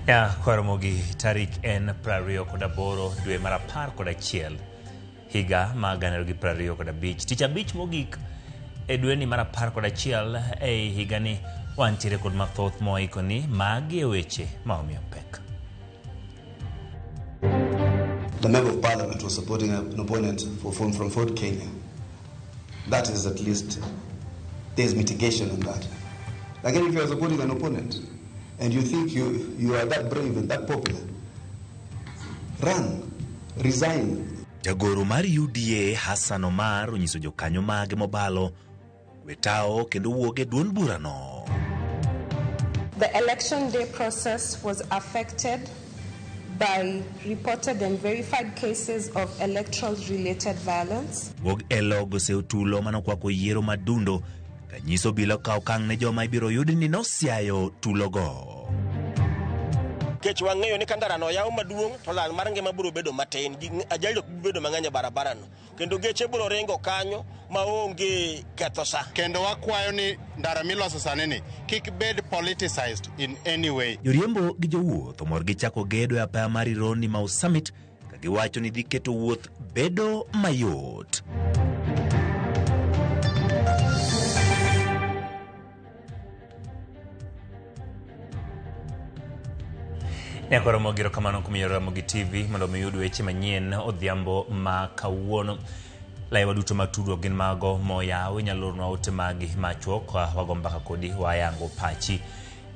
Ya kwaramogi tarik en prario koda boro dwe marapar koda chiel higa magana gi prario koda bich ticha bich mogik e dwe ni marapar koda chiel e higa ni wantiere kod mathoth moikoni magi weche maomiyo pek. The member of parliament was supporting an opponent from Ford Kenya. That is at least, there's mitigation on that. Like if you are supporting an opponent and you think you are that brave and that popular, run, resign. Jagoro mar UDA Hassan Omar onyiso jokanyo mage mobalo wetao kendo wuoge duond burano. The election day process was affected by reported and verified cases of electoral-related violence. Wuog elogo se utulo manokwako yiero madundo kanyiso bilo ka okang' ne joma ibiro yudi ni nosiayo tulogo. Kech wang'eyo ni kandara no yaw maduong' to lal mar ngima biro bedo matin gi ajali ok bedo mang'eny barabara no kendo geche biro ringo kanyo maonge ketho sa kendo wakwayo ni ndara miloso sani ni kik bed politicized in any way. Joriembo gi jowuoth omor gi chako gedo e apaya mar Ironi Mau Summit ka giwacho ni dhi keto wuoth bedo mayot. Nyakoro mogiro kamano kumiyo Ramogi TV mondo miyud weche manyien odhiambo ma kawuono. Laiwa duto matudo gin mago moyaw nyalorno ote magi machuok wagombaka kodi wayango pachi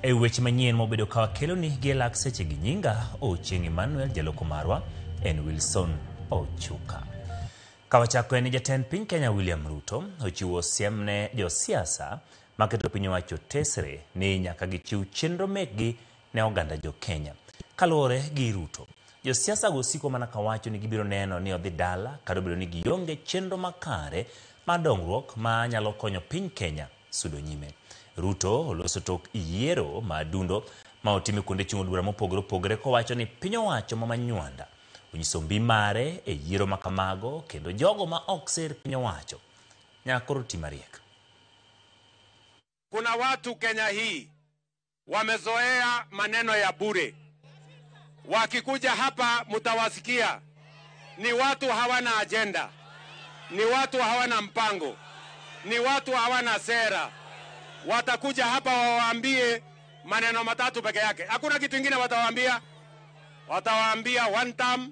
e weche manyien mobedo ka kelo ni gelak seche gi nyinga Ochieng Emmanuel jaloko marwa en Wilson Ochuka. Kawachako en jatend piny Kenya William Ruto ochiwo siem ne josiasa maketo piny owacho tesre ni nyaka gichiw chenro mekgi ne oganda jo Kenya. Kalore gi Ruto, josiasa go siko mana kawacho ni gibiro neno ni odhi dala kado bedo ni gionge chenro makare ma dongruok ma nyalo konyo piny Kenya sudo nyime. Ruto oloso tok yiero madundo ma otime kuonde chung' od bura mopogore opogore kowacho ni piny owacho manywanda onyiso mbi mare e yiero makamago kendo jogo ma ok ser piny owacho nyakoro timariek. Kuna watu Kenya hii wamezoea maneno ya bure. Wakikuja hapa mutawasikia ni watu hawana agenda, ni watu hawana mpango, ni watu hawana sera. Watakuja hapa wawaambie maneno matatu peke yake. Hakuna kitu kingine watawaambia. Watawaambia one term,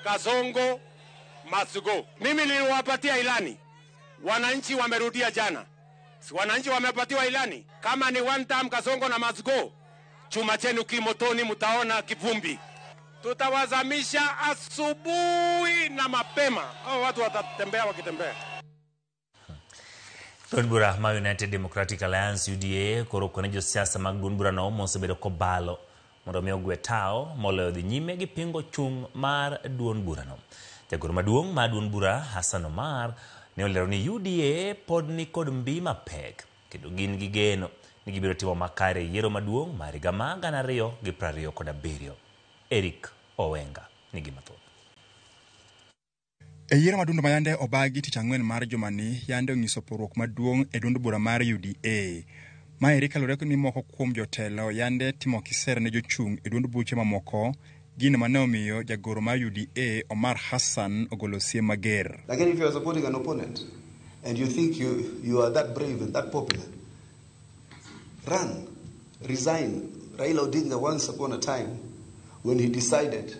Kasongo, must go. Mimi niliwapatia ilani. Wananchi wamerudia jana. Si wananchi wamepatiwa ilani. Kama ni one term, Kasongo na must go, chuma chenu kimotoni mutaona kivumbi. Tutawazamisha asubuhi na mapema. Hao watu watatembea wakitembea. Duond ma United Democratic Alliance UDA koro kone josiasa mag duond bura no mosebedo kobalo mondo mi ogwe tao moloyo dhi nyime gi pingo chung mar duond bura no. Jagoro maduong' ma duond bura Hassan Omar ne olero ni UDA pod ni kod mbi mapek kendo gin gi geno ni gibiro timo makare yiero maduong' mar higa ma 2027. Eric Owenga nigi mathoth. E yiero madundo ma yande obagi tich ang'wen mar jumani yande onyiso pogruok maduong' e duond bura mar UDA. Ma eri kalore ni moko kuom jotelo yande timo kisera ne jochung' e duond buche mamoko gino mane omiyo jagoro mar UDA Omar Hassan ogolo siem mager. Like if you are supporting an opponent and you think you are that brave and that popular, run, resign. Raila Odinga once upon a time when he decided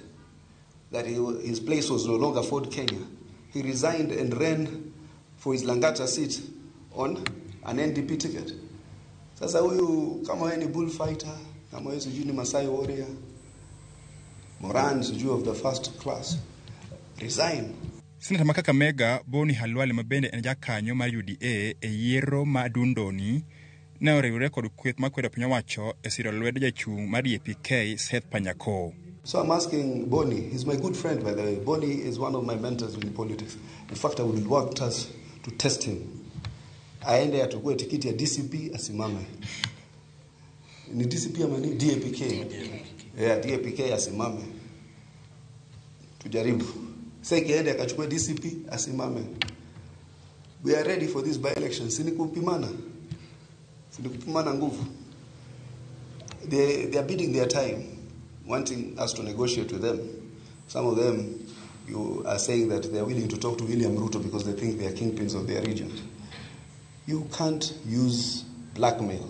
that his place was no longer Ford Kenya, he resigned and ran for his Langata seat on an NDP ticket. Sasa huyu kama wewe ni bullfighter, kama wewe sijui ni Masai warrior, Moran sijui of the first class, resign. Senator Makaka Mega Boni Halwale mabende en jakanyo mar UDA e yiero madundoni ne oriwre kod kweth makwedo piny owacho e siro lwedo jachung' mar EPK Seth Panyako. So I'm asking Boni, he's my good friend by the way. Boni is one of my mentors in politics. In fact, I would want us to test him. Aende atukue tikiti ya DCP asimame. Ni DCP ama ni DAPK? Yeah, DAPK asimame. Tujaribu. Seki aende akachukue DCP asimame. We are ready for this by-election. Sini kupimana nguvu. They are bidding their time, wanting us to negotiate with them. Some of them, you are saying that they are willing to talk to William Ruto because they think they are kingpins of their region. You can't use blackmail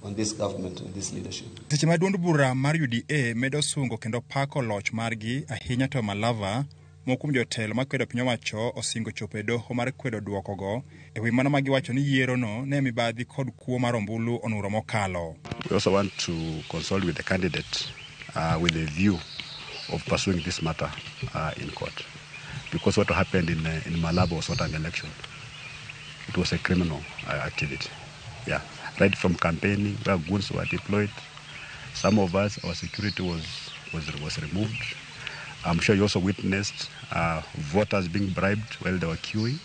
on this government and this leadership. Seche ma duond bura mar UDA medo sungo kendo pako loch margi ahinya to Malava mokum jotelo makwedo piny owacho osingo chopo e doho mar kwedo duokogo e wi mano magiwacho ni yiero no ne mibadhi kod kuo mar ombulu onuro mokalo. We also want to consult with the candidate with a view of pursuing this matter in court, because what happened in Malaba was not an election. It was a criminal activity. Yeah, right from campaigning, where goons were deployed. Some of us, our security was removed. I'm sure you also witnessed voters being bribed while they were queuing.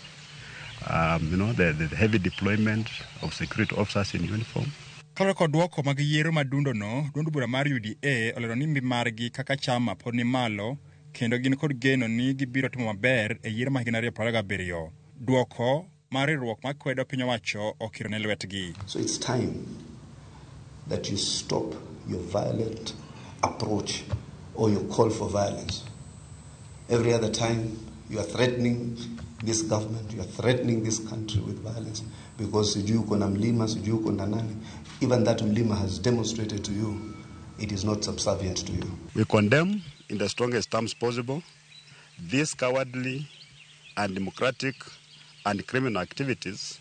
The heavy deployment of security officers in uniform. Kalore kod duoko mag yiero madundo no, duond bura mar UDA olero ni mbi margi kaka chama pod ni malo kendo gin kod geno ni gibiro timo maber e yiero ma higni 2027. Duoko mar riwruok makwedo piny owacho okiro ne lwetgi. So it's time that you stop your violent approach or your call for violence. Every other time you are threatening this government, you are threatening this country with violence because sijui uko na mlima, sijui uko na nani. Even that mlima has demonstrated to you it is not subservient to you. We condemn in the strongest terms possible these cowardly, undemocratic and criminal activities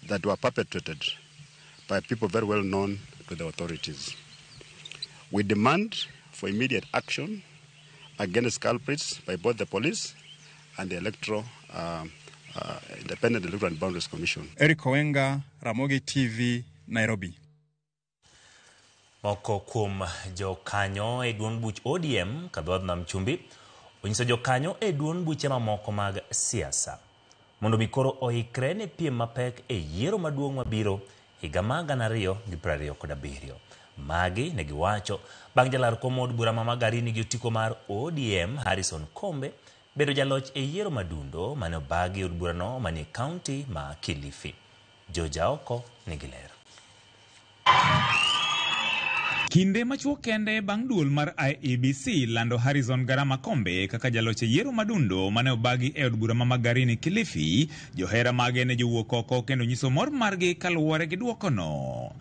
that were perpetrated by people very well known to the authorities. We demand for immediate action against culprits by both the police and the Independent Electoral and Boundaries Commission. Eric Owenga, Ramogi TV, Nairobi. Moko kuom jokanyo e duond buch ODM kadhodh nam chumbi onyiso jokanyo e duond buche mamoko mag siasa mondo mikoro oikre ne piem mapek e yiero maduong' mabiro higa mag 2027. Magi ne giwacho bang' jalar kom od bura ma Magarini gi otiko mar ODM Harrison Kombe bedo jaloch e yiero madundo mane obagi od burano manie kaunti ma Kilifi. Joja oko nigi lero. Kinde machuok kende bang' duol mar IEBC lando Harrison Garama Kombe kaka jaloch e yiero madundo mane obagi e od bura ma Magarini Kilifi, johera mage ne jowuok oko kendo nyiso mor margi kaluwore gi duokono.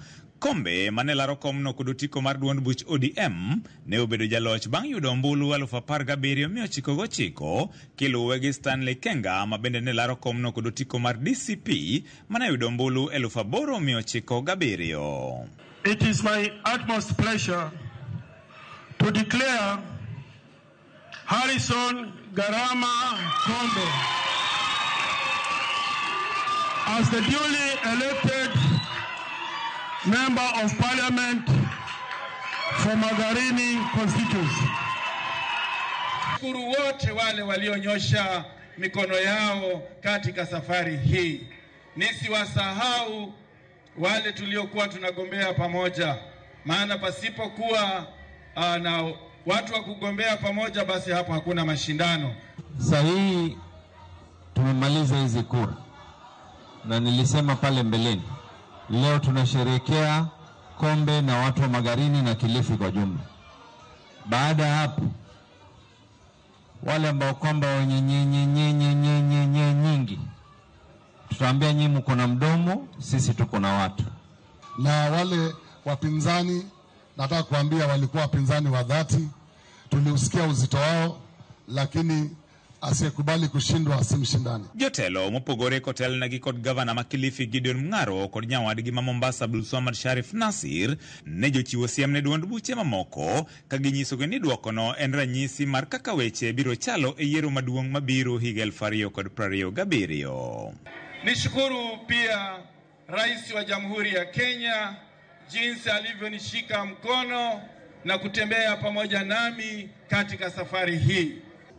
Kombe mane laro komno kod otiko mar duond buch ODM ne obedo jaloch bang' yudo ombulu 17,999 kiluwe gi Stanley Kenga ma bende ne laro komno kod otiko mar DCP mane yudo ombulu 8,907. It is my utmost pleasure to declare Harrison Garama Kombe as the duly elected Member of Parliament for Magarini constituency. Shukuru wote wale walionyosha mikono yao katika safari hii. Nisiwasahau wale tuliokuwa tunagombea pamoja, maana pasipokuwa na watu wa kugombea pamoja basi hapo hakuna mashindano. Sasa hii tumemaliza hizi kura na nilisema pale mbeleni, leo tunasherehekea Kombe na watu wa Magarini na Kilifi kwa jumla. Baada ya hapo wale ambao kwamba wenye nyingi tutaambia nyinyi mko na mdomo, sisi tuko na watu. Na wale wapinzani nataka kuambia walikuwa wapinzani wa dhati, tuliusikia uzito wao, lakini asiyekubali kushindwa asimshindani. Jotelo mopogore kotel na gikod gavana ma Kilifi Gideon Mung'aro kod nyawadgi ma Mombasa Abdulswamad Sharif Nasir ne jochiwo siem ne duond buche mamoko ka ginyisogi ni duokono en ranyisi mar kaka weche biro chalo e yiero maduong' mabiro higa 2027. Nishukuru pia Rais wa Jamhuri ya Kenya jinsi alivyonishika mkono na kutembea pamoja nami katika safari hii.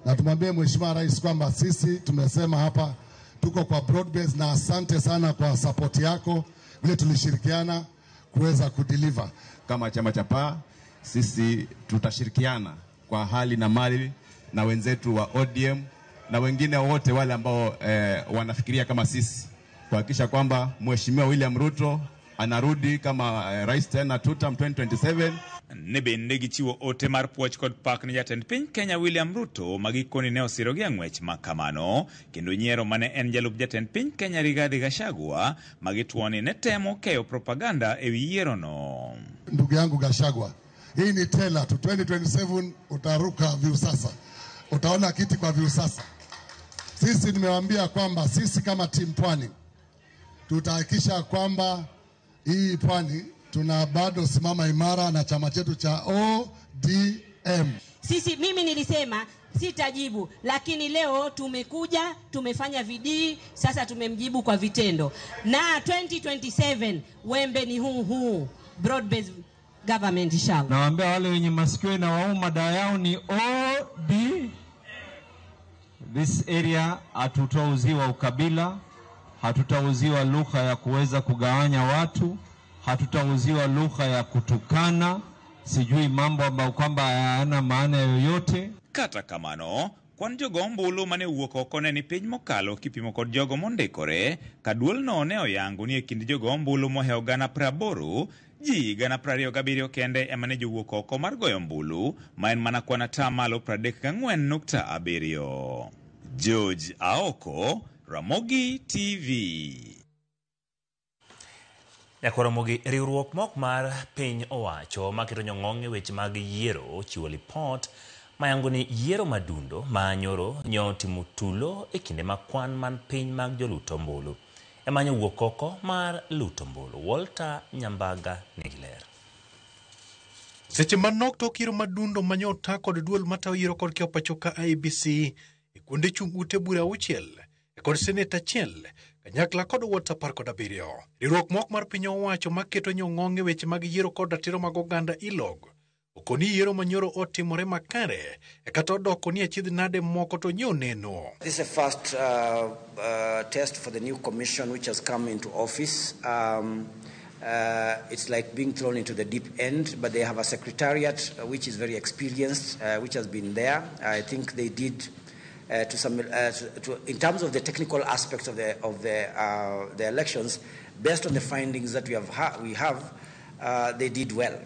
Na tumwambie Mheshimiwa Rais kwamba sisi tumesema hapa tuko kwa broad base, na asante sana kwa support yako vile tulishirikiana kuweza kudeliver. Kama chama cha PAA sisi tutashirikiana kwa hali na mali na wenzetu wa ODM na wengine wote wale ambao wanafikiria kama sisi kuhakikisha kwamba Mheshimiwa William Ruto anarudi kama rais tena 2027. Ne bende gichiwo ote mar puoch kod pak ne jatend piny Kenya William Ruto magikoni ne osirogi ang'wech makamano, kendo nyiero mane en jalup jatend piny Kenya Rigathi Gachagua magituoni ne temo keyo propaganda ewi yiero no. Ndugu yangu Gachagua, hii ni tela tu. 2027 utaruka Viusasa, utaona kiti kwa Viusasa. Sisi nimewaambia kwamba sisi kama timu Pwani tutahakikisha kwamba hii Pwani tuna bado simama imara na chama chetu cha ODM. Mimi nilisema sitajibu, lakini leo tumekuja, tumefanya bidii, sasa tumemjibu kwa vitendo. Na 2027 wembe ni huu broad based government inshallah. Nawaambia wale wenye masikio na wauma dawa yao ni OD. This area hatutauziwa ukabila, hatutauziwa lugha ya kuweza kugawanya watu, hatutauziwa lugha ya kutukana, sijui mambo ambayo kwamba hayana maana yoyote. Kata kamano, kwan jogo ombulu mane wuok oko ne ni piny mokalo kipimo kod jogo mondikore, ka duol no ne oyango ni e kind jogo ombulu mohewo gana 80, ji gana 27 kende ema ne jowuok oko mar goyo ombulu, ma en mana kwan atamalo 34.7. George Aoko, Ramogi TV. Ramogi, riwruok mok mar piny owacho maketo nyong'ong' e weche mag yiero chiwo lipot mayango ni yiero madundo ma nyoro nyotimo tulo e kinde makwan man piny mag joluto ombulu. Emanyo wuok oko mar luto ombulu. Walter Nyambaga Nigiler. Seche manok tok yiero madundo manyota kod duol matayo yiero kod keo pachoka IEBC e kuonde chung ute bura 6 kod seneta 1 kanyakla kod wota 17. Riwruok mok mar piny owacho maketo nyong'ong' e weche mag yiero kod ratiro mag oganda ILOG okoni yiero manyoro otimore makare kata odoko ni achiedh nade moko to nyoneno. This is the first test for the new commission which has come into office. It's like being thrown into the deep end, but they have a secretariat which is very experienced, which has been there. I think they did in terms of the technical aspects of the elections, based on the findings that we have, they did well.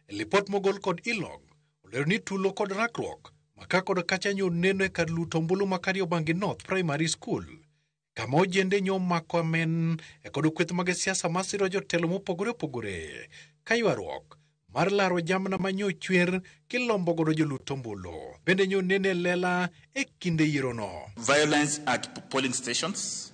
Lipot mogol kod ILOG olero ni tulo kod rakruok maka kod kacha nyoneno e kar luto ombulu ma Kariobangi North Primary School, kama ojende nyomako amen e kod kweth mag siasa masiro jotelo mopogore opogore ka ywaruok mar laro jamna manyochwer kilombo godo joluto ombulu bende nyonene lela e kinde yiero no. Violence at polling stations.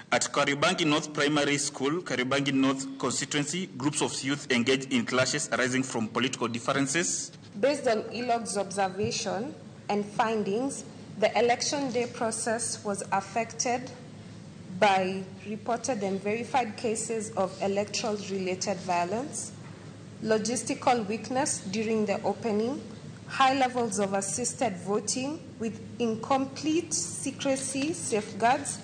At Kariobangi North Primary School, Kariobangi North constituency, groups of youth engaged in clashes arising from political differences. Based on ILOG's observation and findings, the election day process was affected by reported and verified cases of electoral-related violence, logistical weakness during the opening, high levels of assisted voting with incomplete secrecy safeguards.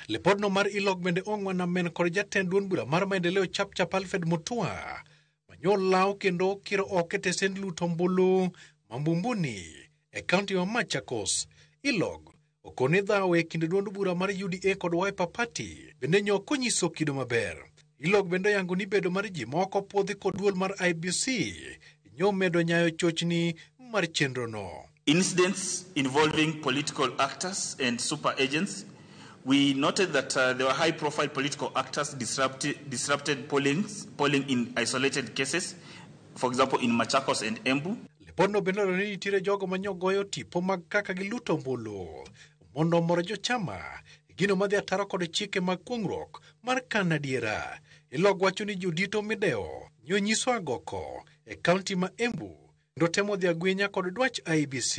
Lipod no mar ILOG bende ong'wana men kod jatend duond bura mar maendeleo Chapchap Alfred Mutua manyol law kendo kiro okete send luto ombulu Mambumbuni e kaunti wa Machakos. ILOG okone dhawe kinde duond bura mar UDA kod Wiper Party bende nyoko nyiso kido maber. ILOG bende yango ni bedo mar ji moko podhi kod duol mar IEBC nyomedo nyayo chochni mar chenro no. Incidents involving political actors and super agents. We noted that there were high-profile political actors disrupted polling in isolated cases, for example, in Machakos and Embu. Lipodno bende ni nitiere jogo manyogoyo tipo mag kaka giluto ombulu mondo moro jochama gino madhi ataro kod chike mag kuong'ruok mar kanadiera. ILOG wacho ni jodito mideo nyonyiso agoko e kaunti ma Embu kendo temo dhi agwenya kod dwach IEBC.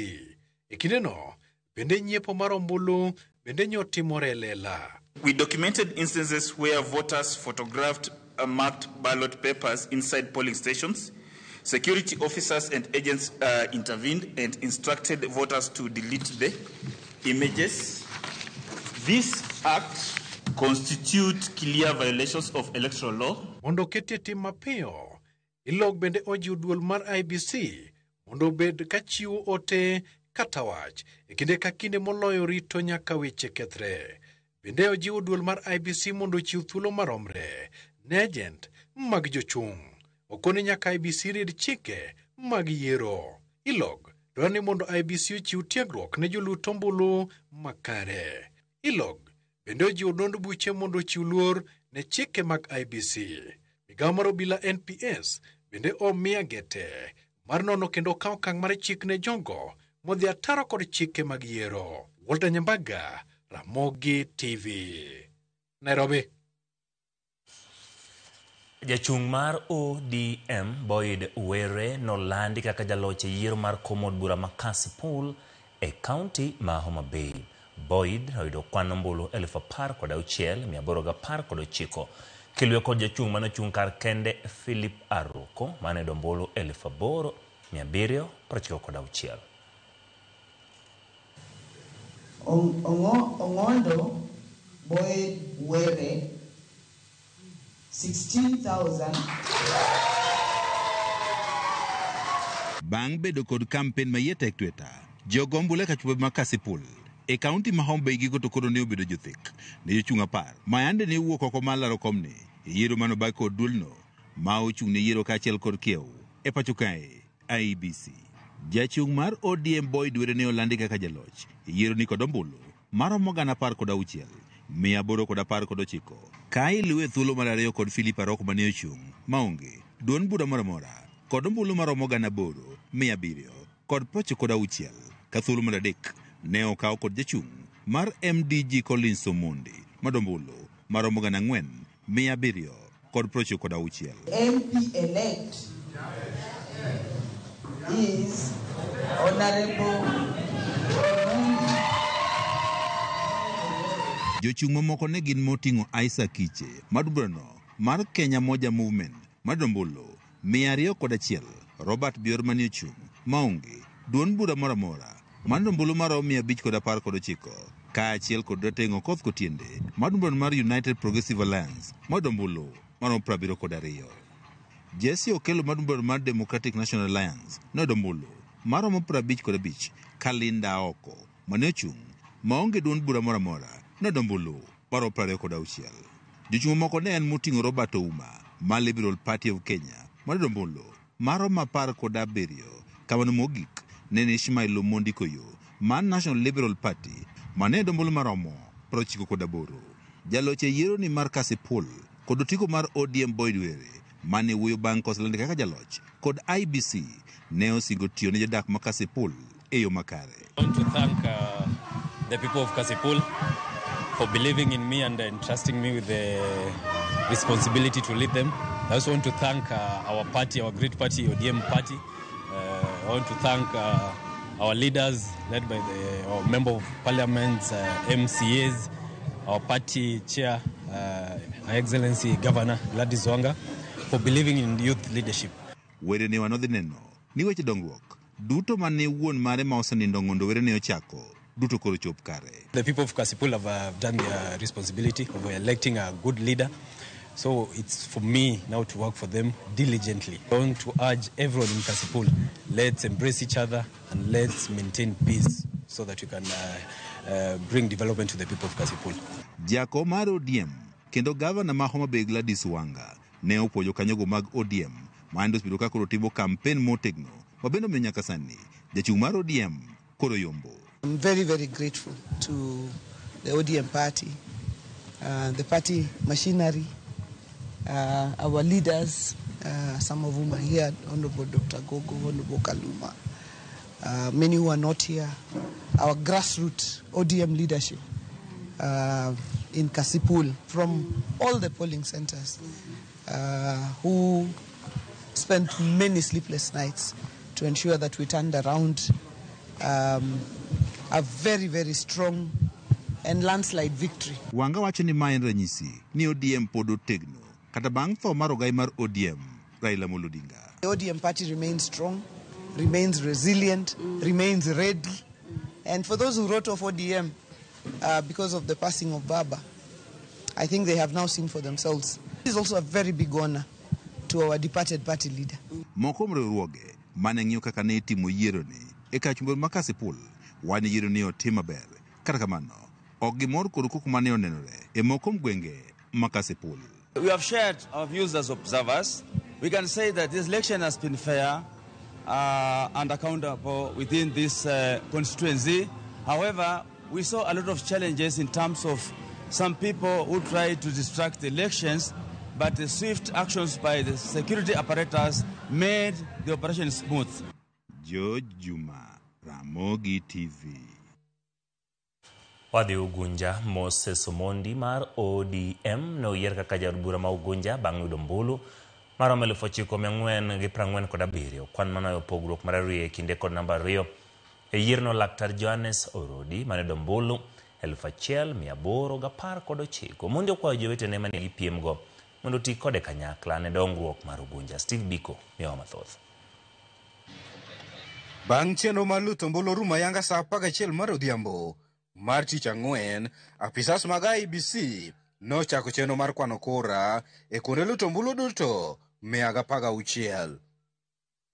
E kindeno bende nyiepo mar ombulu bende nyotimore lela. We documented instances where voters photographed marked ballot papers inside polling stations. Security officers and agents intervened and instructed voters to delete the images. This act constitute clear violations of electoral law. Mondo ketie tim mapiyo, ILOG bende ojiwo duol mar IEBC mondo bed kachiwo ote kata wach e kinde ka kinde moloyo rito nyaka weche kethre. Bende ojiwo duol mar IEBC mondo chiw thuolo maromre ne agent mag jochung'. Okone nyaka IBC rid chike mag yiero. ILOG dwaro ni mondo IBC ochiw tiegruok ne jolut ombulu makare. ILOG bende ojiwo duond buche mondo ochiw luor ne chike mag IBC. Migawo mar obila NPS bende omiya gete mar nono kendo kawo okang' mar chik ne jogo modhi ataro kod chike mag yiero. Walter Nyambaga, Ramogi TV, Nairobi. Jachung' mar ODM Boyd Were nolandi kaka jaloch e yiero mar kom od bura ma Kasipul e kaunti ma Homa Bay. Boyd oyudo kwan ombulu 10,819 kilwe kod jachung' manochung' kar kende Philip Aruko mane do ombulu 8,796. Ongondo Boyd Were 16,000. Bang' bedo kod kampen mayetek tweta, jogombule kachube ma Kasipul e kaunti ma Homa Bay gigo to koro ne obedo jothek ne jochung' 10 mayande ne wuok oko mar laro komni e yiero manobaki kod duolno ma ochung' ne yiero kaachiel kod kiew e pacho kae IEBC. Jachung' mar ODM Boyd Were ne olandi kaka jaloch e yiero ni kod ombulu maromo 16,819 ka iluwe thuolo mar ariyo kod Philip Aroko mane ochung' maonge duond bura moramora kod ombulu maromo 8,796 ka thuolo mar adek ne okaw kod jachung' mar MDG Collins Omondi madombulu maromo 4,796. MP elect is Honorable. Jochung' mamoko ne gin moting'o Isaac Kiche madburano mar Kenya Moja Movement madombulu 201, Robert Bior mane ochung' maonge duond bura moramora madombulu maromo 519 kaachiel kod rateng' Okoth Kotiende madombulu mar United Progressive Alliance madombulu maromo 72. Jesse Okelo madombulu mar Democratic National Alliance nodombulu maromo 55 Kalinda Oko mane ochung' maonge duond bura moramora nodombulu maromo 26. Jochung' moko ne en moting'o Robert Ouma ma Liberal Party of Kenya madombulu maromo 17 kamano mogik ne Ishmael Omondi Koyo man National Liberal Party mane dombulu maromo 98. Jaloch e yiero ni mar Kasipul kod otiko mar ODM Boyd Were mane wuoyo bang' koselandi kaka jaloch kod IBC ne osingo tiyo ne jodak ma Kasipul e yo makare. I want to thank the people of Kasipul for believing in me and entrusting me with the responsibility to lead them. I also want to thank our party, our great party, ODM party. I want to thank our leaders led by our member of parliament, MCAs, our party chair, Her Excellency Governor Gladys Wanga, for believing in youth leadership. Were ne wanodhi neno ni weche dongruok duto mane wuon mare ma osenindo ng'ondo Were ne ochako duto koro chop kare. The people of Kasipul have done their responsibility of electing a good leader. So it's for me now to work for them diligently. I want to urge everyone in Kasipul, let's embrace each other and let's maintain peace so that we can bring development to the people of Kasipul. Jako mar ODM kendo gavana ma Homa Bay Gladys Wanga ne opojo kanyogo mag ODM mando obedo ka koro timo kampen motegno mabendo miyo nyaka sani jachung' mar ODM koro yombo. I'm very, very grateful to the ODM party, the party machinery, our leaders, some of whom are here, Honorable Dr. Gogo, Honorable Kaluma, many who are not here, our grassroots ODM leadership in Kasipul from all the polling centers who spent many sleepless nights to ensure that we turned around a very, very strong and landslide victory. Wanga wacho ni ma en ranyisi ni ODM pod otegno kata bang' tho mar ogai mar ODM Raila Amolo Odinga. The ODM party remains strong, remains resilient, remains ready. And for those who wrote off ODM because of the passing of Baba, I think they have now seen for themselves. This is also a very big honor to our departed party leader. Moko mriwruoge mane ng'iyo kaka ne itimo yiero ni e kachumbe ma Kasipul wani yiero ni otim maber. Kata kamano ok gimor kod kuku mane onenore e moko gwenge ma Kasipul. We have shared our views as observers. We can say that this election has been fair and accountable within this constituency. However, we saw a lot of challenges in terms of some people who tried to distract the elections, but the swift actions by the security apparatus made the operation smooth. George Juma, Ramogi TV. Wadhi Ugunja, Moses Omondi mar ODM no yer kaka jar bura ma Ugunja bang' yudo ombulu mar 9,447 kwan manoyo pogruok mar ariyo kinde kod namba 2 e yierno. Laktar Johannes Orodi mane yudo ombulu 1,819. Omondi okwayo jowetene mane gipiem go mondo oti kode kanyakla ne dongruok mar Ugunja. Steve Biko miyo mathoth. Bang' chenro mar luto ombulu rum ayanga sa 11 mar odhiambo mar tich ang'wen, apisas mag IEBC nochako chenro mar kwano kura e kuonde luto ombulu duto 116.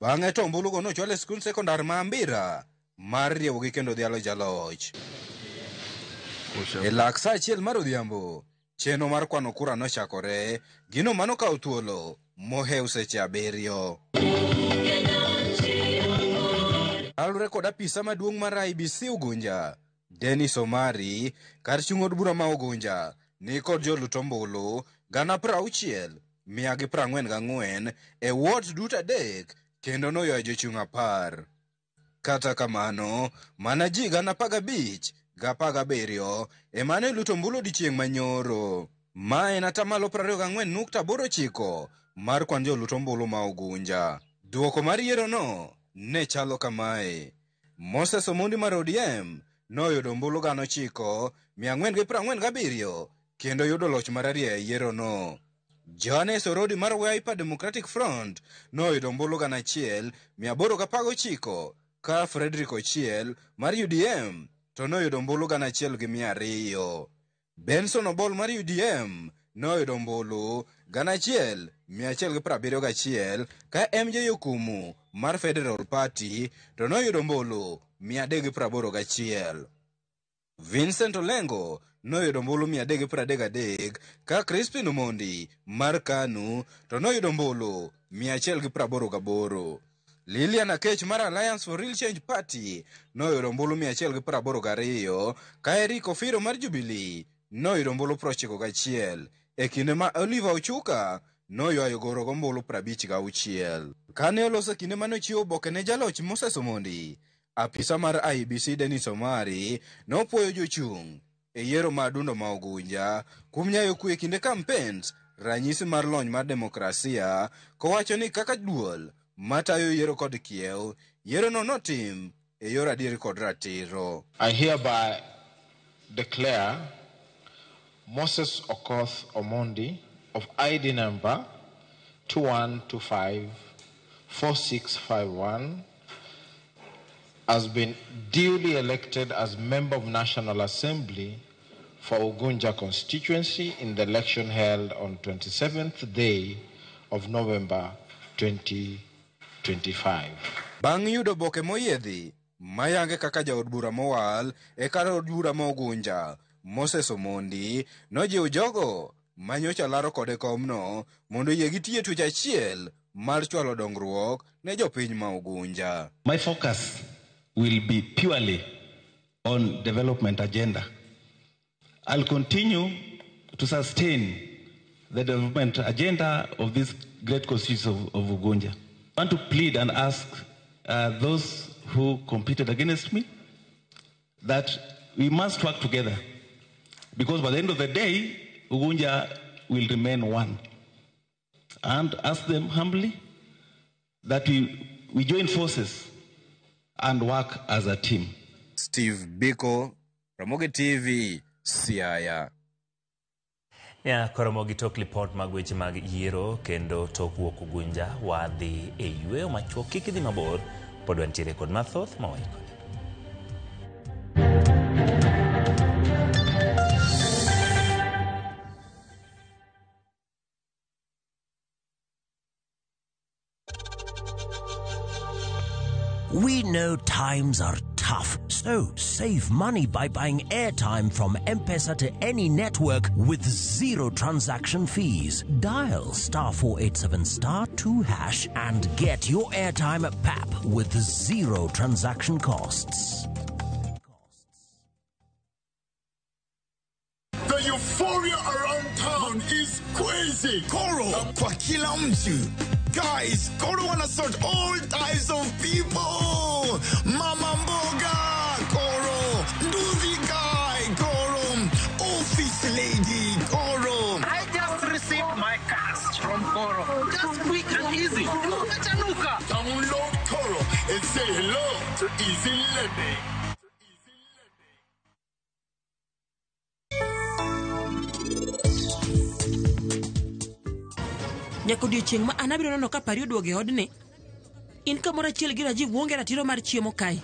Bang'e to ombulugo nochwal e skul sekondar ma Ambira mar riewogi kendo dhialo jaloch. E lak sa 1 mar odhiambo, chenro mar kwano kura nochakore, gino manokawo thuolo mohew seche 7. Alure kod apisa maduong' mar IEBC Ugunja, Dennis Omari, kar chung' od bura ma Ugunja ni kod joluto ombulu 60,144 e ward duto 3 kendo noywayo jochung' 10. Kata kamano, mana ji 15,017 emane luto ombulu odiechieng' manyoro. Ma en atamalo 24.89 mar kwan joluto ombulu ma Ugunja. Duoko mar yiero no ne chalo kamae. Moses Omondi mar ODM noyudo ombulu 9,447 kendo yudo loch mar ariyo e yiero no. Johannes Orodi mar Wiper Democratic Front noyudo ombulu 1,819 ka Frederick Ochiel mar UDM to noyudo ombulu 1,200. Benson Obol mar UDM noyudo ombulu 1,171 ka MJ Okumu mar Federal Party to noyudo ombulu 381. Vincent Olengo noyudo ombulu 333 ka Crispin Omondi mar KANU to noyudo ombulu 188. Lilian Akech mar Alliance for Real Change Party noyudo ombulu 182 ka Eric Ofiro mar Jubilee noyudo ombulu 91 e kinde ma Oliver Ochuka noywayo goro gombulu 56. Kane oloso kinde manochiwo oboke ne jaloch Moses Omondi, apisa mar IEBC Dennis Omari nopuoyo jochung' e yiero ma adundo ma Ugunja kuom nyayo kwe kinde campaigns, ranyisi mar lony mar demokrasia, kowacho ni kaka duol matayo yiero kod kiew, yiero no notim e yor adieri kod ratiro. I hereby declare Moses Okoth Omondi of ID number 21254651 has been duly elected as member of National Assembly for Ugunja constituency in the election held on 27th day of November 2025. Bang' yudo boke moyiedhi mayange kaka jaod bura mowal e kar od bura ma Ugunja, Moses Omondi nojiwo jogo manyocha laro kode komno mondo yie gitie tuch achiel mar chwalo dongruok ne jopiny ma Ugunja. My focus will be purely on development agenda. I'll continue to sustain the development agenda of this great constituency of Ugunja. I want to plead and ask those who competed against me that we must work together, because by the end of the day, Ugunja will remain one. And ask them humbly that we join forces and work as a team. Steve Biko, Ramogi TV, Siaya. Koromogi tok report mag weche mag yiero kendo tok wuok Ugunja wadhi e yweyo machuok kik idhi mabor pod wantiere kod mathoth mawaiko. We know times are tough. tough. So save money by buying airtime from M-Pesa to any network with zero transaction fees. Dial *487*2# and get your airtime PAP with zero transaction costs. The euphoria around town is crazy. Koro kwa kila mtu. Guys, Koro wanna sort all types of people. Mama mboga, Koro. Nduzi guy, Koro. Office lady, Koro. I just received my cash from Koro. Just quick and easy. Download Koro and say hello to Easy Lending. Nyako odiochieng' ma anabiro nono ka pari oduoge odni. In kamoro achiel gi Rajiv wonge ratiro mar chiemo kae.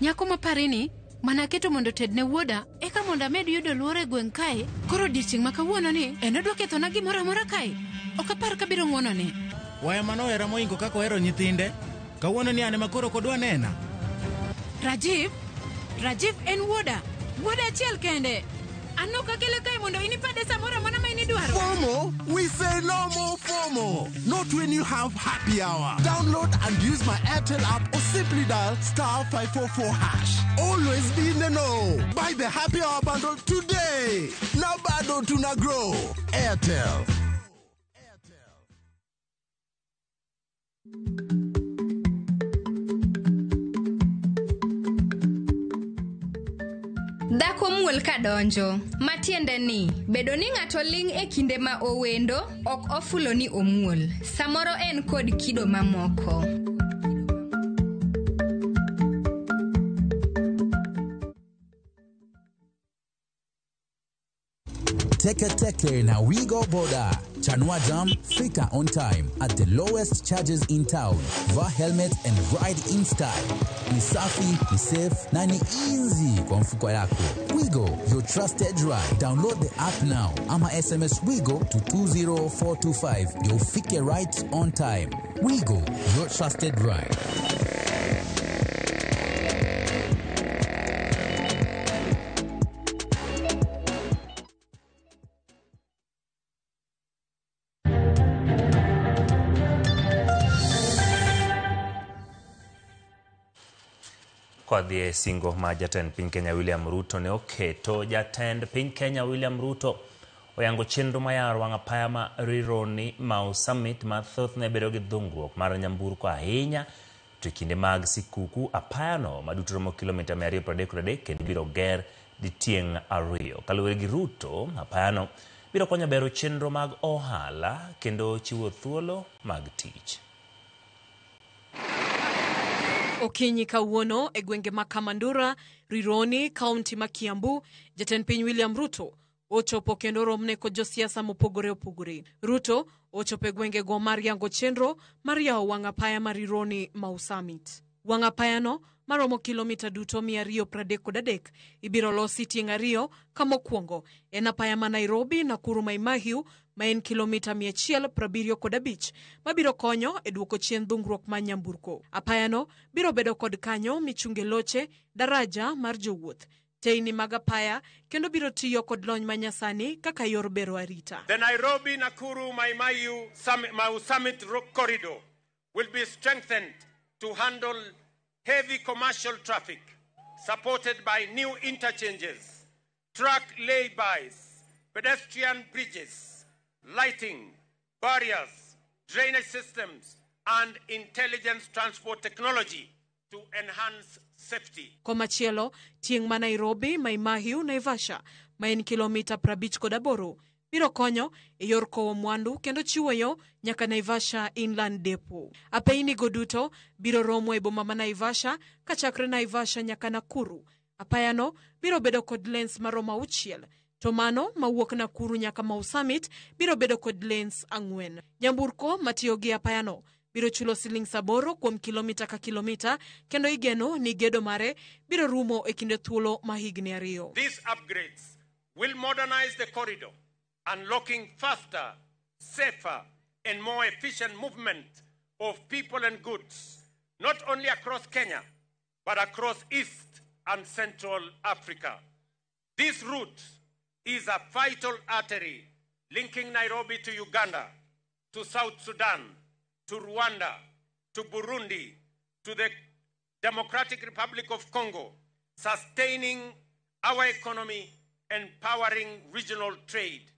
Nyako ma parini mana keto mondo tedne wuoda eka mondo amed yudo luore gweng' kae. Koro odiochieng' ma kawuono ni en odwa kethona gimoro amora kae. Ok apar kabiro ng'wonone. Waya mano hera moingo kaka ohero nyithinde. Kawuono ni ane makoro kodwa nena. Rajiv en wuoda. Wuoda achiel kende. Ano kakele kae mondo inipade samora mana ma inidwaro. FOMO? We say no more FOMO. Not when you have happy hour. Download and use my Airtel app or simply dial *544#. Always be in the know. Buy the happy hour bundle today. Now bado tuna grow. Airtel. Dhako muol kadonjo, matiende ni, bedo ni ng'ato ling' e kinde ma owendo, ok ofulo ni omuol. Samoro en kod kido mamoko. Teke na we go border. Chanua Jam, fika on time at the lowest charges in town. Wear helmet and ride in style. Ni safi, ni safe, na ni easy kwa mfuko yako. Wigo, your trusted ride. Download the app now. Ama SMS Wigo to 20425. You'll fike right on time. Wigo, your trusted ride. Kwa dhie singo ma jatend piny Kenya William Ruto ne oketo jatend piny Kenya William Ruto oyango chenro mayar wang' apaya ma Rironi Mau Summit ma thoth ne bedo gi dhungruok mar nyamburko ahinya to kinde mag sikuku apayano maduto romo kilomita 233 kendo biro ger di tieng' ariyo. Kaluwore gi Ruto, apayano biro konyo bero chenro mag ohala kendo chiwo thuolo mag tich. Okinyi kawuono e gwenge ma Kamandura, Rironi, kaunti ma Kiambu, jatend piny William Ruto ochopo kendo romne kod josiasa mopogore opogore. Ruto ochopo e gwenge go mar yango chenro mar yawo wang' apaya mar Rironi Mau Summit. Wang' apayano maromo kilomita duto 233 ibiro losi tieng' ariyo kamokwongo en apaya ma Nairobi Nakuru Mai Mahiu ma en kilomita 175 mabiro konyo e duoko chien dhungruok ma nyamburko. Apayano biro bedo kod kanyo michunge loche, daraja mar jowuoth, teini mag apaya kendo biro tiyo kod lony manyasani kaka yor bero arita. The Nairobi Nakuru Mai Mahiu Mau Summit corridor will be strengthened to handle heavy commercial traffic, supported by new interchanges, truck laybys, pedestrian bridges, lighting, barriers, drainage systems, and intelligence transport technology to enhance safety. Komachielo, tieng' ma Nairobi Mai Mahiu Naivasha ma en kilomita 58 biro konyo e yor kowo mwandu kendo chiwo yo nyaka Naivasha Inland Depot. Apeini go duto biro romo e boma ma Naivasha kachakre Naivasha nyaka Nakuru. Apayano biro bedo kod lanes maromo 6, to mano mawuok Nakuru nyaka Mau Summit biro bedo kod lanes 4. Nyamburko matiyo gi apayano biro chulo siling' 8 kuom kilomita ka kilomita kendo igeno ni gedo mare biro rumo e kinde thuolo ma higni 2. These upgrades will modernize the corridor, unlocking faster, safer, and more efficient movement of people and goods, not only across Kenya, but across East and Central Africa. This route is a vital artery linking Nairobi to Uganda, to South Sudan, to Rwanda, to Burundi, to the Democratic Republic of Congo, sustaining our economy, empowering regional trade,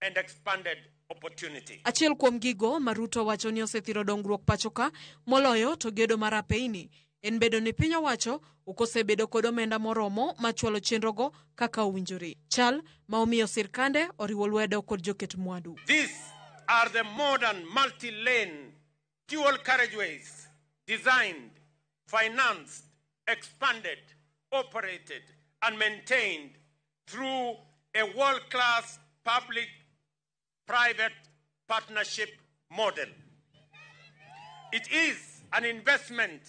and expanded opportunity. Achiel kuom gigo Maruto wacho ni osethiro dongruok pachoka moloyo to gedo mar apeini en bedo ni piny owacho okosebedo kod omenda moromo machwalo chenrogo kaka owinjore. Chal ma omiyo sirkande oriwo lwedo kod joket mwandu. These are the modern multi-lane dual carriageways designed, financed, expanded, operated, and maintained through a world-class public-private partnership model. It is an investment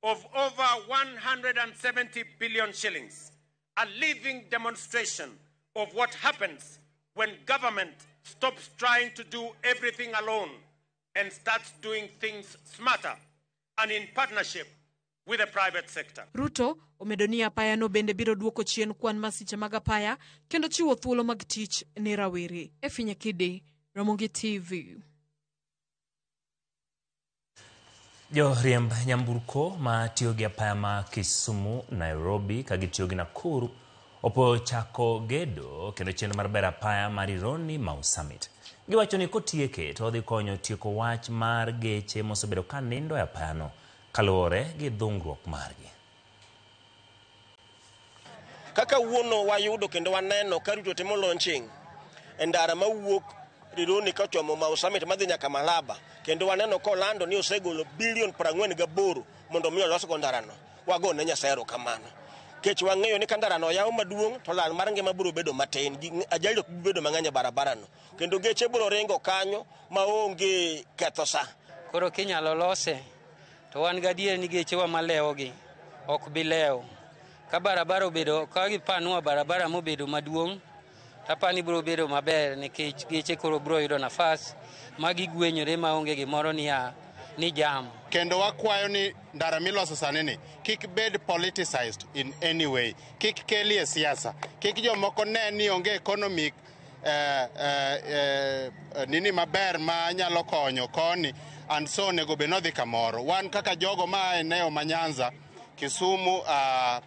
of over 170 billion shillings, a living demonstration of what happens when government stops trying to do everything alone and starts doing things smarter and in partnership with the private sector. Ruto omedo ni apaya no bende biro duoko chien kwan masiche mag apaya kendo chiwo thuolo mag tich ne rawere. Efinya Kide, Ramogi TV. Jo riemb nyamburko ma tiyo gi apaya ma Kisumu, Nairobi, kagitiyo gi Nakuru, opo chako gedo kendo chenro mar bero apaya mar Rironi Mau Summit. Giwacho ni kotieke to odhi konyo tieko wach mar geche mosebedo ka nindo e apayano kaluwore gi dhungruok margi. Kaka wuono wayudo kendo waneno ka Ruto timo launching e ndara mawuok Rironi kochomo Mau Summit madhi nyaka Malaba, kendo waneno ko lando ni osegolo bilion 48 mondo mi olos go ndarano. Wagone Nyasaye erokamano. Kech wang'eyo ni ka ndarano yaw maduong' to lal mar ngima biro bedo matin, ajali ok bedo mang'eny e barabarano, kendo geche biro ringo kanyo maonge ketho sa. Koro kinyalo lose to wan gadier ni gechewa malewogi ok bi lewo. Ka barabara obedo, ka gipanua barabara mobedo maduong', tapani biro bedo maber nikech geche koro biro yudo nafas magi gwenyore maonge gimoro ni jam. Kendo wakwayo ni ndara miloso sani ni kik bed politicized in any way, kik kelie siasa, kik jomoko ne ni onge economic nini maber ma nyalo konyo koni and so nego be nodhi kamoro. Wan kaka jogo ma eneo manyanza, Kisumu,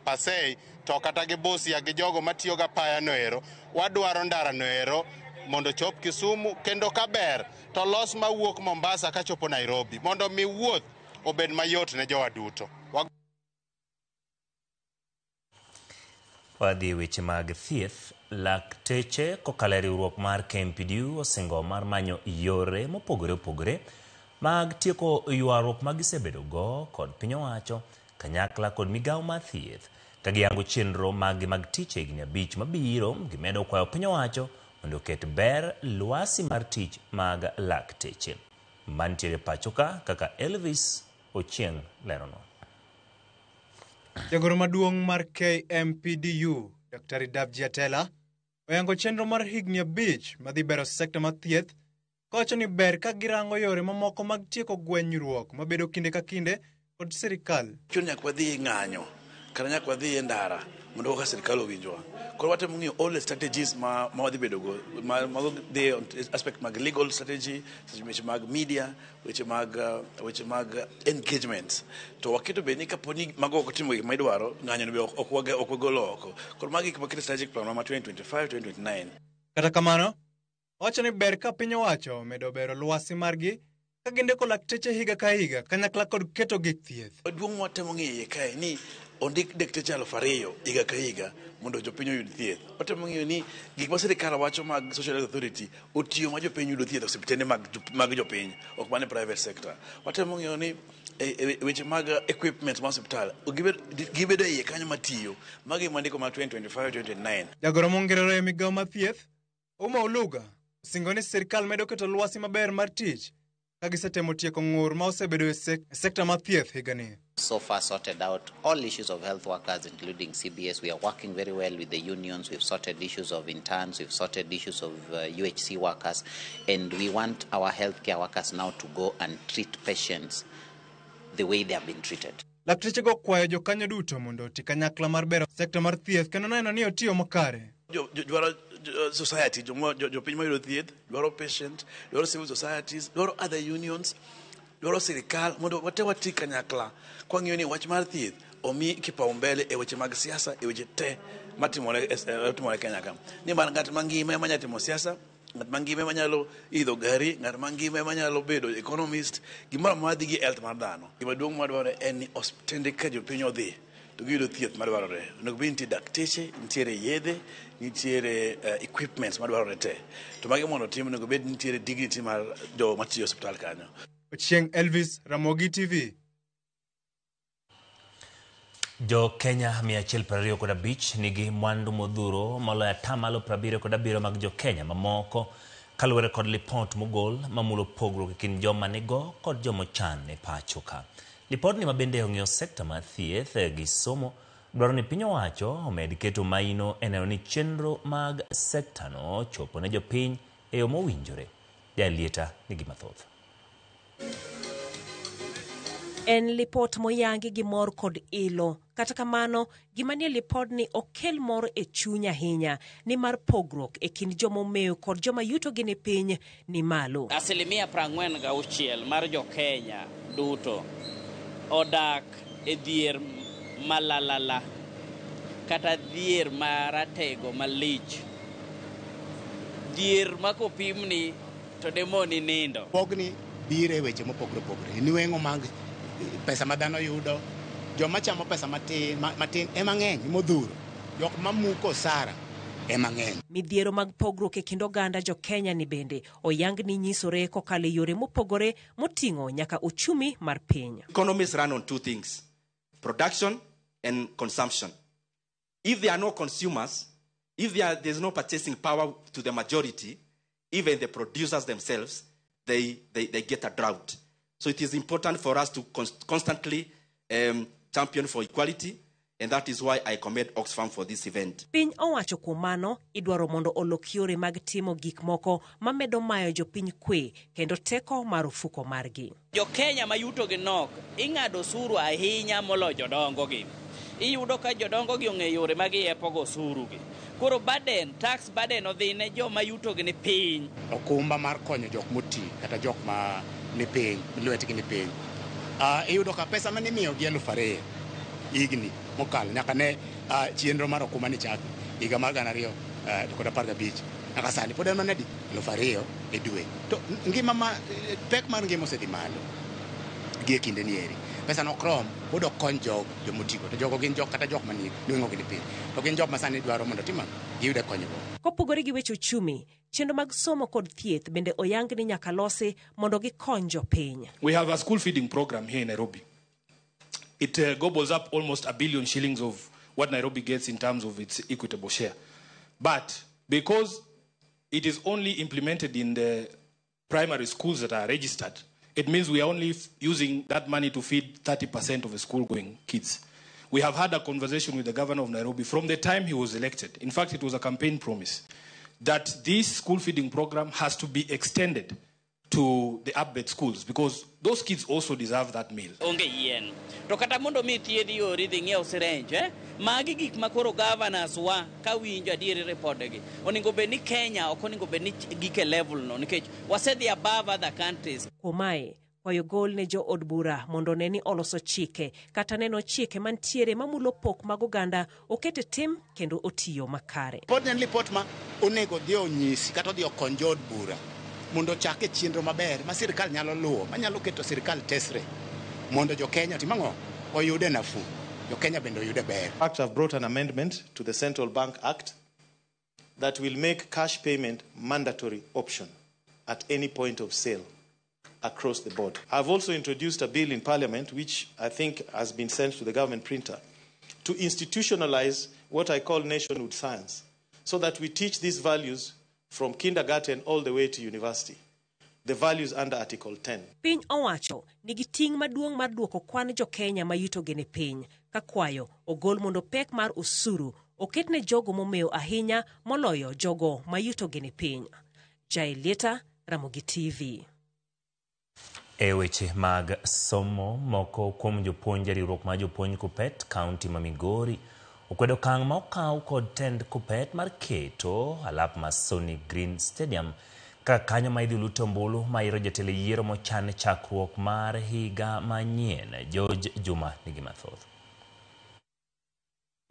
Pasei, to kata gi Busia gi jogo matiyo ga paya noero, wadwaro ndara noero mondo chop Kisumu kendo kaber to los mawuok Mombasa ka chopo Nairobi mondo mi wuoth obed mayot ne jowa duto. Wadhi weche mag thieth. Lakteche kokalo riwruok mar KMPDU osingo mar manyo yore mopogore opogore mag tieko ywaruok magisebedo go kod piny owacho kanyakla kod migawo mar thieth ka giyango chenro mag tich higni 5 mabiro. Gimedo kwayo piny owacho mondo oket ber lwasi mar tich mag lakteche. Mantiere pachoka kaka Elvis Ochieng lerono. Jagoro maduong' mar KMPDU, Dr. Dabji Atela, oyango chenro mar higni 5 madhi bero sekta mar thieth, kowacho ni ber ka girango yore mamoko mag tieko gwenyruok mabedo kinde ka kinde kod sirikal. Chon nyak wadhi ng'anyo, kata nyak wadhi e ndara mondo ka sirikal owinjwa. Koro watemo ng'iyo all the strategies ma wadhi bedo go, mago dhi aspect mag legal strategy, weche mag media, weche mag engagement. To waketo be ni kaponi mago ok timo gik ma idwaro, ng'anyo be ok wagolo oko. Koro magi gik makete strategic plan ma 2025-2029. Kata kamano, wacho ni ber ka piny owacho medo bero lwasi margi ka gindiko lakteche higa ka higa kanyakla kod keto gik thieth. Duong' watemo ng'iyo kae ni ondik dakteche 2,000 higa ka higa mondo jopiny oyud thieth. Watemo ng'iyo ni gik ma sirikal wacho mag social health authority otiyo ma jopiny yudo thieth e osiptende mag jopiny, ok mane private sector. Watemo ng'iyo ni weche mag equipment ma osiptal gibedo iye kanyo matiyo, magi mandiko ma 2025-2029. Jagoro mongerore e migawo mar thieth Uma Oluga singo ni sirikal medo keto lwasi maber mar tich ka gisetemo tieko ng'ur ma osebedo e sekta mar thieth higani. So far sorted out all issues of health workers, including CBS. We are working very well with the unions. We've sorted issues of interns. We've sorted issues of UHC workers. And we want our healthcare workers now to go and treat patients the way they have been treated. Lakteche go kwayo jokanyo duto mondo oti kanyakla mar bero sekta mar thieth kendo neno ni otiyo makare. Dwaro society, jopiny mayudo thieth, dwaro patient, dwaro civil societies, dwaro other unions, dwaro sirikal mondo wati kanyakla kwang'iyo ni wach mar thieth omi kipaumbele e weche mag siasa, e weche te matimore Kenya ka. Ni mar ng'at mangima ema nyalo timo siasa, ng'at mangima ema nyalo idho gari, ng'at mangima ema nyalo bedo economist, gimoro amora dhi gi health mar dhano. Gima duong' madwarore en ni osiptende ka jopiny odhi to giyudo thieth madwarore. Onego bed nitie dakteche, nitiere yedhe, nitiere equipments madwarore te. To magi mondo tim onego bed nitiere dignity mar jo matiyo osiptal kanyo. Ochieng' Elvis, Ramogi TV. Jo Kenya 125 nigi mwandu modhuro moloyo 77% mag jo Kenya mamoko kaluwore kod lipot mogol mamulo pogruok e kind joma nigo kod joma chan e pacho ka. Lipot ni mabende ong'iyo sekta mar thieth gi somo dwaro ni piny owacho omed keto maino e neno ni chenro mag sekta no chopo ne jopiny e yo mowinjore. Jalieta nigi mathoth. En lipot moyangi gi mor kod ilo. Kata kamano, gimanie lipod ni okel mor e chuny ahinya ni mar pogruok e kind joma omew kod joma yuto gi ni piny ni malo. 46% mar jo Kenya duto odak e dhier malalala kata dhier maratego malich. Dhier makopimni to demoni nindo. Pogni bire weche mopogre pogre. Niwengo mag pesa madano yudo, joma chamo pesa matin ema ng'eny modhuro, jok mamuko sara ema ng'eny. Midhiero mag pogruok e kind oganda jo Kenya ni bende oyang ni nyisore kokalo yore mopogore moting'o nyaka uchumi mar piny. Economies run on two things: production and consumption. If there are no consumers, if there's no purchasing power to the majority, even the producers themselves, they get a drought. So it is important for us to constantly champion for equality, and that is why I commend Oxfam for this event. Piny owacho kuom mano idwaro mondo olok yore mag timo gik moko mamedo mayo jopiny kwe kendo teko mar ofuko margi. Jo Kenya mayuto gi nok ing'ado osuru ahinya moloyo jodongo gi. Iyudo ka jodongo gi ong'e yore mag yepogo osuru gi. Koro tax burden odhi ne joma yuto gi ni piny. Okumba mar konyo jok moti kata jok ma ni piny, lwetgi ni piny. Iyudo ka pesa mane miyo gi 2,000 igni mokalo nyaka ne chenro mar okumba ni chaki higa mar 2015 nyaka sani pod en manedi 2,000 e dwe. To ngima pek mar ngima osedhi malo gi e kinde ni eri. Pesa no krom bodo konyo jomotiko to jogo gin jok kata jok mani nweng'o gi ni piny. To gin jok ma sani dwaro mondo tima giyude konyruok. Kopogore gi weche uchumi, chenro mag somo kod thieth bende oyang ni nyaka losi mondo gikony jopiny. We have a school feeding program here in Nairobi. It gobbles up almost 1 billion shillings of what Nairobi gets in terms of its equitable share. But because it is only implemented in the primary schools that are registered, it means we are only using that money to feed 30% of the school-going kids. We have had a conversation with the governor of Nairobi from the time he was elected. In fact, it was a campaign promise that this school feeding program has to be extended to the up-bed schools because those kids also deserve that meal. Onge yen. To kata mondo mi thiedhi yori dhi ng'iew syringe, magi gik makoro governors wa ka winjo adieri repodegi. Onego bed ni Kenya ok onego bed ni gike level no nikech wasedhi above other countries. Kumae kwayo gol ne jo od bura mondo neni oloso chike kata neno chike mantiere mamulo pok mag oganda okete tim kendo otiyo makare. Pod en lipot ma onego dhi onyisi kata dhi okony jo od bura mondo chake chenro maber ma sirikal nyalo luwo manyalo keto sirikal tesre mondo jo Kenya timang'o oyude nafu jo Kenya bende oyude ber. Act have brought an amendment to the Central Bank Act that will make cash payment mandatory option at any point of sale across the board. I've also introduced a bill in Parliament which I think has been sent to the government printer to institutionalize what I call nationhood science so that we teach these values from kindergarten all the way to university. The values under Article 10. Piny owacho nigi ting' maduong' mar duoko kwan jo Kenya mayuto gi ni piny ka kwayo ogol mondo pek mar osuru oket ne jogo momew ahinya moloyo jogo mayuto gi ni piny. Jailieta, Ramogi TV. E weche mag somo, moko kuom jopuonje riwruok mar jopuonj Kuppet kaunti ma Migori okwedo okang' ma okaw kod tend Kuppet mar keto alap ma Sony Green Stadium kaka kanyo ma idhi lute ombulu ma iro jatelo yiero mochan chakruok mar higa manyien. George Juma nigi mathoth.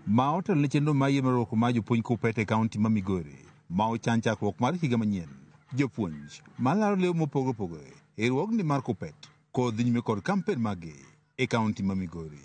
Ma otelo ne chenro ma yiero ma jopuonj Kuppet e kaunti ma Migori ma ochan chakruok mar higa manyien. Jopuonj malaro leo mopogore opogore e riwruogni mar Kuppet kod dhi nyime kod kampen magi e kaunti ma Migori.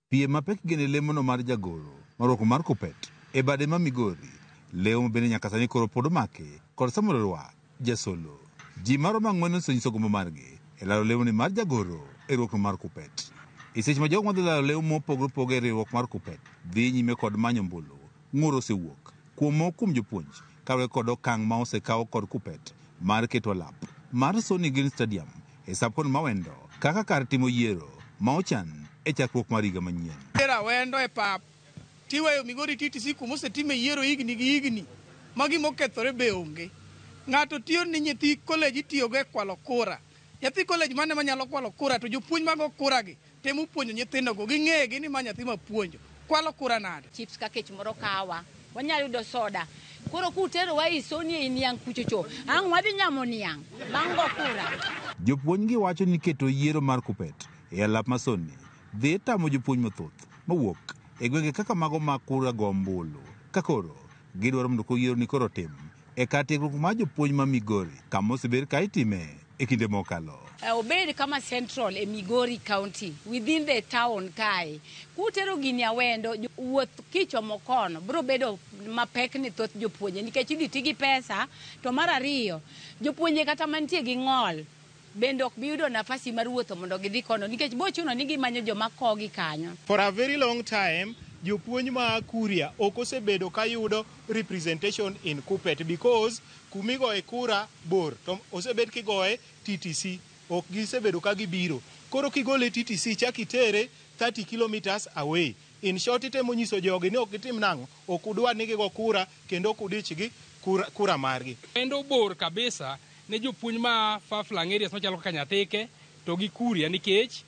Piem mapek gene lemono mar jagoro marwako mar Kuppet e bade ma Migori. Leo bende nyaka sani koro pod omake kod Samuel Rwa jasolo. Ji maromo 4 osenyiso gombo margi e laro lewni mar jagoro e riwruok mar Kuppet. E seche ma jogo madhi laro lew mopogore opogore e riwruok mar Kuppet dhi nyime kod manyo ombulu, ng'uro osewuok kuom moko kuom jopuonj kawe kod okang' ma osekaw kod Kuppet mar keto alap mar Sony Green Stadium e sapon mawendo kaka kar timo yiero ma ochan e chakruok mar higa manyien. Era wendo e pap tiweyo Migori TTC kuma osetime yiero higni gi higni magi mokethore be onge. Ng'ato tiyo ni nyithi koleji tiyogo e kwalo kura. Nyathi koleji mane manyalo kwalo kura to jopuonj mago kura gi temo puonjo nyithindogo ging'egi ni ma nyathi ma puonjo kwalo kura nade. Chips ka kech moro kawa wanyalo yudo soda. Koro kutero wa Sony e niang' kuchocho ang' wadhi nyamo niang' bang' go kura. Jopuonj gi wacho ni keto yiero mar Kuppet e alap ma Sony dhi tamo jopuonj mathoth mawuok e gwenge kaka mago ma kura go ombulu. Ka koro gidwaro mondo yiero ni koro tim e kar tiegruok mar jopuonj ma Migori kama osebed ka itime e kinde mokalo. Obed kama Central e Migori County within the town kae. Kutero gini awendo wuoth kichomo kono bro bedo mapek ni thoth jopuonje nikech idhi tigi pesa. To mar ariyo jopuonje kata mantie gi ng'ol bende ok biyudo nafasi mar wuotho mondo gidhi kono nikech bochuno ni gimanyo joma kogi kanyo. For a very long time jopuonj ma Kuria ok osebedo ka yudo representation in Kuppet because kumigoe kura bor to osebed kigoe TTC ok gisebedo ka gibiro. Koro kigole TTC chak itere 30 kilometers away. In short itemo nyiso jogi ni ok gitim nang'o, ok udwa ni gigo kura kendo ok udichgi kura margi. Endo bor kabisa ne jopuonj ma far-flung areas machalo kaka Nyathike to gi Kuria nikech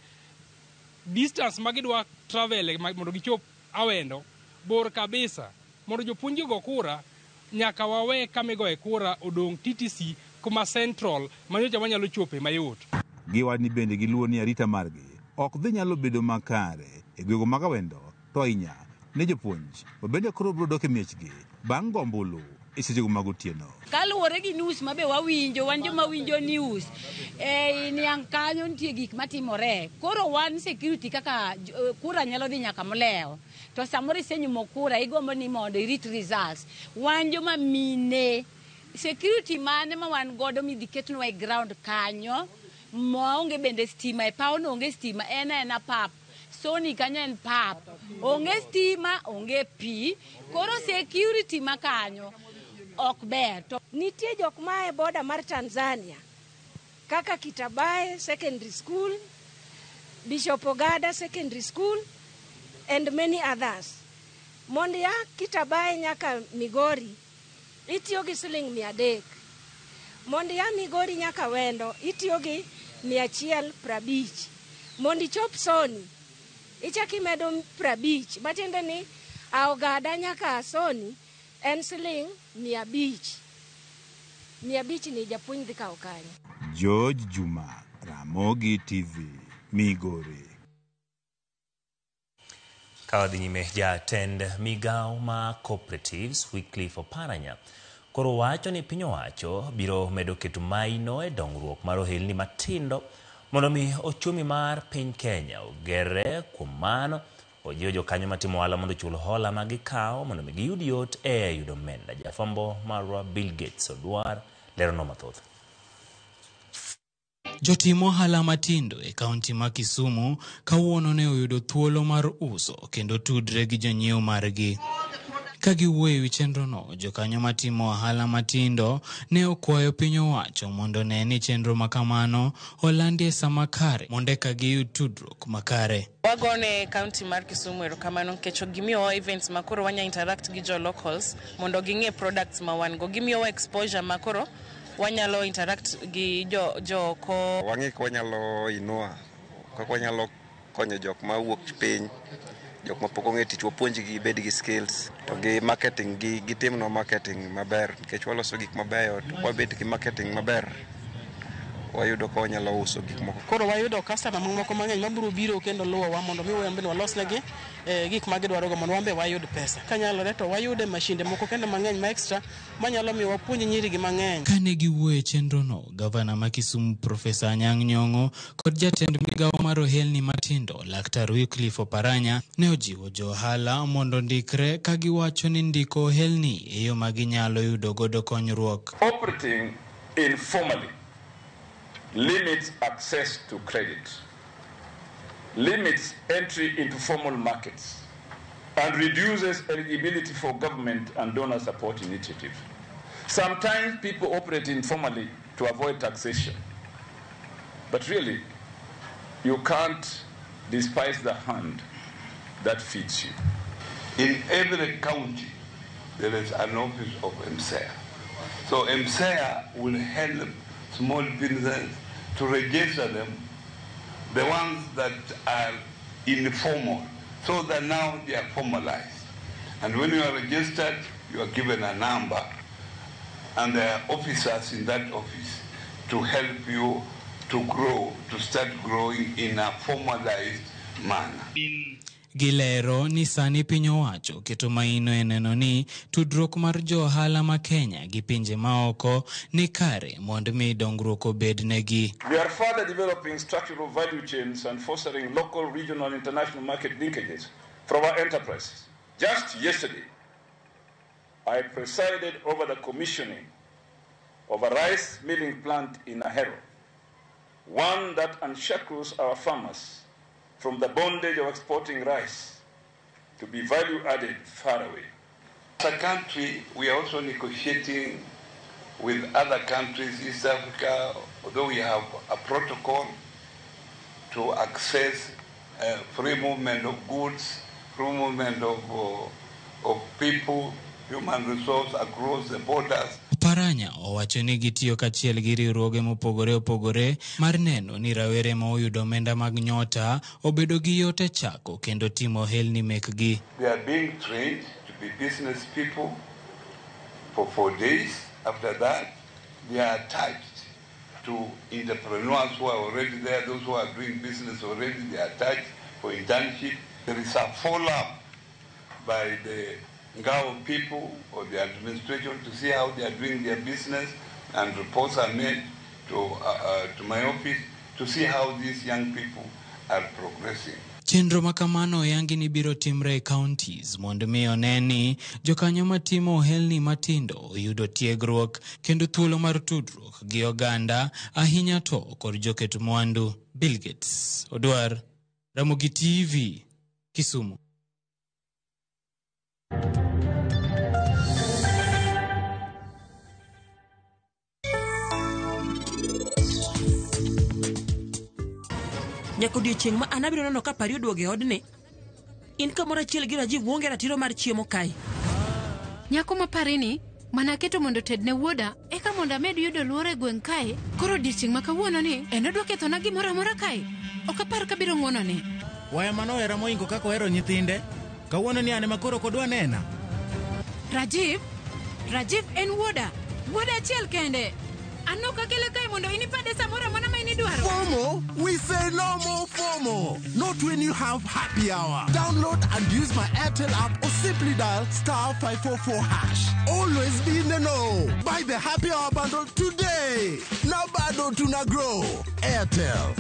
distance ma gidwa travel mondo gichop Awendo bor kabisa. Mondo jopuonj go kura nyaka wawe kamigoe kura odong' TTC kuma Central manyocha wanyalo chope mayot. Giwani bende giluwo ni arita margi ok dhi nyalo bedo makare e gwego mag Awendo to ahinya ne jopuonj bende koro biro dok e miechgi bang' go ombulu e sechego mag otieno. Kaluwore gi news mabe wawinjo wan joma winjo news niang' kanyo nitie gik matimore. Koro wan security kaka kura nyalo dhi nyaka Moleo to samoro isenyumo kura igombo ni mondo irit results. Wan joma mine security mane ma wan godo midhi ketnwa e ground kanyo maonge bende stima e pawno onge stima ena pap Sony kanyo en pap onge stima onge pi koro security makanyo ok ber. To nitie jok ma e boda mar Tanzania kaka Kitabaye Secondary School, Bishop Ogada Secondary School and many others. Mondo ya Kitabaye nyaka Migori itiyo gi siling 300. Mondo ya Migori nyaka Wendo itiyo gi 150. Mondo ichop Sony ichaki medo 50. Matiende ni Ogada nyaka Sony en siling 500. 500 ni japuonj dhi kawo kanyo. George Juma, Ramogi TV, Migori. Kawadhi nyime jatend migao ma Cooperatives Wycliffe Oparanya koro wacho ni piny owacho biro medo keto maino e dongruok mar ohelni matindo mondo mi ochumi mar piny Kenya ogere. Kuom mano ojiwo jokanyo matimo ohala mondo chul hola ma gikawo mondo mi giyud yot e yudo omenda. Jafwambo marwa Bill Gates Odwar lerono mathoth. Jotim ohala matindo e kaunti ma Kisumu kawuono ne oyudo thuolo mar uso kendo tudre gi jonyiewo margi. Ka giwuoyo wi chenrono, jokanyo matimo ohala matindo ne okwayo piny owacho mondo ne ni chenro makamano olandie sama kare mondo eka giyud tudruok makare. Wagone kaunti mar Kisumu erokamano nikech gimiyowa events makoro wanya interact gi jo locals mondo ging'e products ma wan go. Gimiyowa exposure makoro wanyalo interact gi joko. Wang'e ka wanyalo inua, kaka wanyalo konyo jok ma wuok piny, jok ma pok ong'e tich, wapuonjgi bed gi skills, to gi marketing gi timno marketing maber, nikech waloso gik mabeyo, to wabed gi marketing maber, wayudo ka wanyalo uso gik moko. Koro wayudo customer moko mang'eny mabiro biro kendo luwowa mondo mi wambe walosnegi gik ma gidwarogo mondo wambe wayud pesa. Kanyalore to wayude mashinde moko kendo mang'eny ma extra manyalo miyo wapuonj nyirigi mang'eny. Kane giwuoyo e chenrono, gavana ma Kisumu Profesa Anyang' Nyong'o kod jatend migawo mar ohelni matindo Laktar Wycliffe Oparanya ne ojiwo jo ohala mondo ndikre ka giwacho ni ndiko ohelni e yo ma ginyalo yudo godo konyruok. Operating informally limits access to credit, limits entry into formal markets, and reduces eligibility for government and donor support initiatives. Sometimes people operate informally to avoid taxation, but really, you can't despise the hand that feeds you. In every county, there is an office of MSEA. So MSEA will help small businesses to register them, the ones that are informal, so that now they are formalized. And when you are registered, you are given a number, and there are officers in that office to help you to grow, to start growing in a formalized manner. Gilero ni sani piny owacho keto maino e neno ni tudruok mar jo ohala ma Kenya gi pinje maoko ni kare mondo mi dongruok obednegi. We are further developing structural value chains and fostering local, regional, and international market linkages for our enterprises. Just yesterday, I presided over the commissioning of a rice milling plant in Ahero, one that unshackles our farmers from the bondage of exporting rice to be value-added far away. As a country, we are also negotiating with other countries, East Africa, although we have a protocol to access free movement of goods, free movement of people, human resource across the borders. Oparanya owacho ni gitiyo kachiel gi riwruoge mopogore opogore mar neno ni rawere ma oyudo omenda mag nyota obedo gi yote chako kendo timo ohelni mekgi. They are being trained to be business people for 4 days. After that, they are attached to entrepreneurs who are already there, those who are doing business already, they are attached for internship. There is a follow-up by the Ngao people or the administration to see how they are doing their business, and reports are made to my office to see how these young people are progressing. Chenro makamano yangi ni biro timre e counties mondo mi oneni jokanyo matimo ohelni matindo oyudo tiegruok kendo thuolo mar tudruok gi oganda ahinya to kod joket mwandu. Bill Gates Odwar, Ramogi TV, Kisumu. Nyako odiochieng' ma anabiro nono ka pari oduoge odni. In kamoro achiel gi Rajiv wuonge ratiro mar chiemo kai. Nyako ma parini mana keto mondo tedne wuoda eka mondo amed yudo luoro e gweng' kae. Koro odiochieng' ma kawuono ni en odwa kethona gimoro amora kae. Ok apar kabiro ng'wonone. Waya mano era moingo kaka ohero nyithinde. Kawuono ni ane makoro kodwa nena. Rajiv en wuoda. Wuoda achiel kende. Ano kakele kai mondo inipade samora mana ma inidwaro. FOMO? We say no more FOMO. Not when you have happy hour. Download and use my Airtel app or simply dial *544#. Always be in the know. Buy the happy hour bundle today. Now bado tuna grow. Airtel.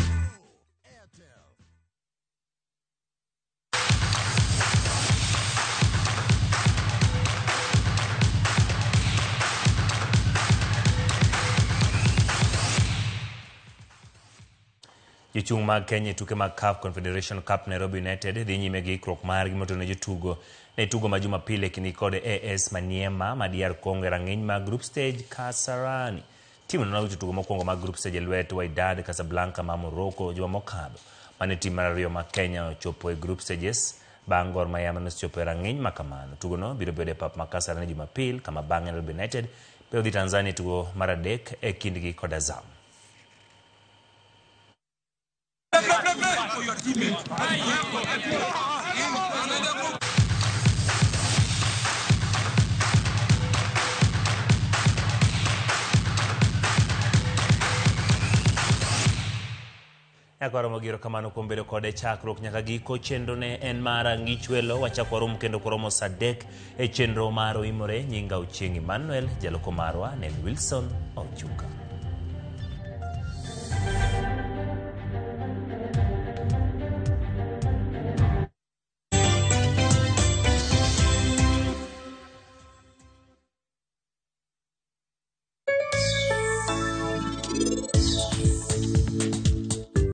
Jochung' mag Kenya tuke mag CAF Confederation Cup Nairobi United dhi nyime gi ikruok margi motenone jotugo ne tugo ma Jumapile kini kod AS Maniema ma DR Congo e rang'iny mag group stage Kasarani. Timu no nogo jotugo mokwongo mag group stage e lwet Wydad Casablanca ma Morocco juma mokalo mane tim mar ariyo ma Kenya ochopo e group stages bang' Gor Mahia mane ochopo e rang'iny ma kamano. Tugo no biro bedo e pap ma Kasarani Jumapil kama bang'e Nairobi United Peo di Tanzania tugo maradek e kindgi kod Azam. Yakoro mogiro kamano kuom bedo kode chakruok nyaka giko chenro ne en mara ngichwelo wachako rum kendo koromo sadek e chenro maro imore nyinga Ochieng Emmanuel jaloko marwa ne Wilson Ochuka.